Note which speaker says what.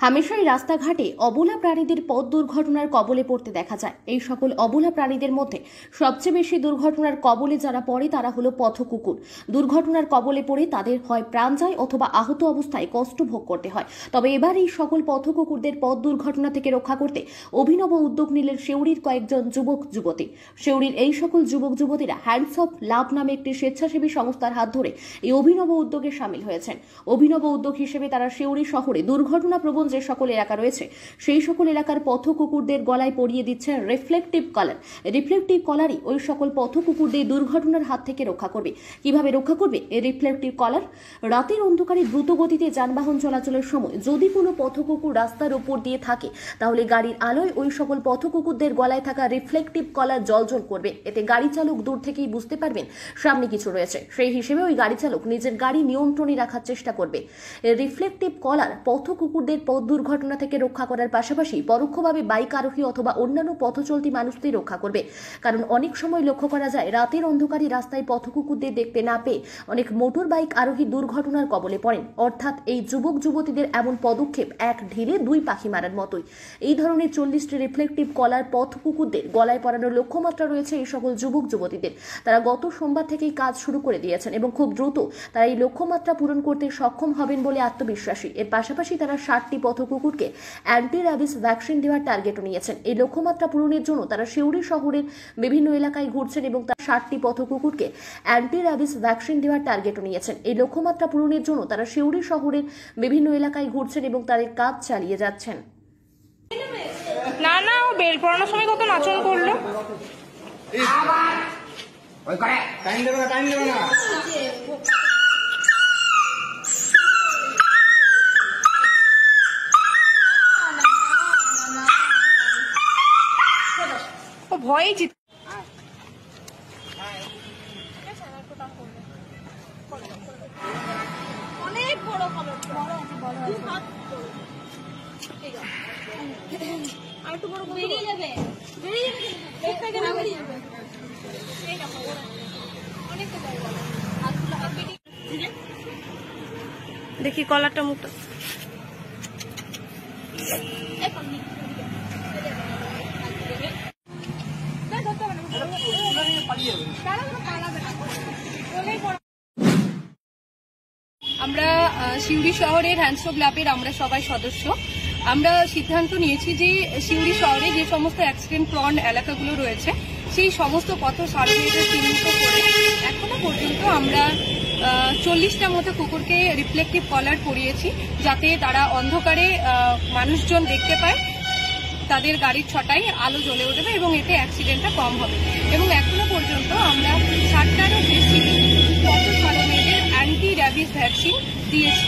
Speaker 1: হামেশাই রাস্তাঘাটে অবলা প্রাণীদের পথ দুর্ঘটনার কবলে পড়তে দেখা যায়। এই সকল অবলা প্রাণীদের মধ্যে সবচেয়ে বেশি দুর্ঘটনার কবলে যারা পড়ে তারা হলো পথ কুকুর। দুর্ঘটনার কবলে পড়ে তাদের হয় প্রাণ যায় অথবা আহত অবস্থায় কষ্ট ভোগ করতে হয়। তবে এবার এই সকল পথ কুকুরদের পথ দুর্ঘটনা থেকে রক্ষা করতে অভিনব উদ্যোগ নিলেন সিউড়ির কয়েকজন যুবক যুবতী। সিউড়ির এই সকল যুবক যুবতীরা হ্যান্ডস অফ লাভ নামে একটি স্বেচ্ছাসেবী সংস্থার হাত ধরে এই অভিনব উদ্যোগে সামিল হয়েছেন। অভিনব উদ্যোগ হিসেবে তারা সিউড়ি শহরে দুর্ঘটনা প্রবণ যে সকল এলাকা রয়েছে সেই সকল এলাকার পথ কুকুরদের গলায় পরিয়ে দিচ্ছে রিফ্লেকটিভ কলার। রিফ্লেকটিভ কলারই ওই সকল পথ কুকুরদের দুর্ঘটনার হাত থেকে রক্ষা করবে। কিভাবে রক্ষা করবে এই রিফ্লেকটিভ কলার? রাতের অন্ধকারে দ্রুত গতিতে যানবাহন চলাচলের সময় যদি কোনো পথ কুকুর রাস্তার উপর দিয়ে থাকে তাহলে গাড়ির আলোয় ওই সকল পথ কুকুরদের গলায় থাকা রিফ্লেকটিভ কলার জ্বলজ্বল করবে। এতে গাড়ি চালক দূর থেকেই বুঝতে পারবেন সামনে কিছু রয়েছে। সেই হিসেবে ওই গাড়ি চালক নিজের গাড়ি নিয়ন্ত্রণে রাখার চেষ্টা করবে। রিফ্লেকটিভ কলার পথ কুকুরদের পথ দুর্ঘটনা থেকে রক্ষা করার পাশাপাশি পরোক্ষভাবে বাইক আরোহী অথবা অন্যান্য পথ চলতি মানুষদের রক্ষা করবে। কারণ অনেক সময় লক্ষ্য করা যায় রাতের অন্ধকারে রাস্তায় পথ কুকুরদের দেখতে না পেয়ে অনেক মোটর বাইক আরোহী দুর্ঘটনার কবলে পড়েন। অর্থাৎ এই যুবক যুবতীদের এমন পদক্ষেপ এক ঢিলে দুই পাখি মারার মতোই। এই ধরনের 40টি রিফ্লেকটিভ কলার পথ কুকুরদের গলায় পরানোর লক্ষ্যমাত্রা রয়েছে এই সকল যুবক যুবতীদের। তারা গত সোমবার থেকেই কাজ শুরু করে দিয়েছেন এবং খুব দ্রুত তারা এই লক্ষ্যমাত্রা পূরণ করতে সক্ষম হবেন বলে আত্মবিশ্বাসী। এর পাশাপাশি তারা 60টি পথ কুকুরকে অ্যান্টি র্যাবিস ভ্যাকসিন দেওয়ার টার্গেটও নিয়েছেন। এই লক্ষ্যমাত্রা পূরণের জন্য তারা সিউড়ি শহরের বিভিন্ন এলাকায় ঘুরছেন এবং তার 60টি পথ কুকুরকে অ্যান্টি র্যাবিস ভ্যাকসিন দেওয়ার টার্গেটও নিয়েছেন। এই লক্ষ্যমাত্রা পূরণের জন্য তারা সিউড়ি শহরের বিভিন্ন এলাকায় ঘুরছেন এবং তাদের কাজ চালিয়ে যাচ্ছেন।
Speaker 2: না না, ও বেল পড়ানোর সময় কত নাচন করলো। ও ভয়ে জিত
Speaker 3: অনেক বড় হবে, আর একটু বড় বেরিয়ে যাবে,
Speaker 2: দেখি কলারটা মুখটা
Speaker 4: আমরা সিউড়ি শহরের হ্যান্ডস অফ লাভের আমরা সবাই সদস্য। আমরা সিদ্ধান্ত নিয়েছি যে সিউড়ি শহরে যে সমস্ত অ্যাক্সিডেন্ট প্রন এলাকাগুলো রয়েছে সেই সমস্ত পথ সার্ভেতে চিহ্নিত করে এখনো পর্যন্ত আমরা 40টা মতো কুকুরকে রিফ্লেকটিভ কলার পরিয়েছি, যাতে তারা অন্ধকারে মানুষজন দেখতে পায়, তাদের গাড়ির ছটায় আলো জ্বলে উঠবে এবং এতে অ্যাক্সিডেন্টটা কম হবে। এবং এখনো পর্যন্ত আমরা 60টারও বেশি পথ সারণীদের অ্যান্টি র্যাবিস ভ্যাকসিন দিয়েছি।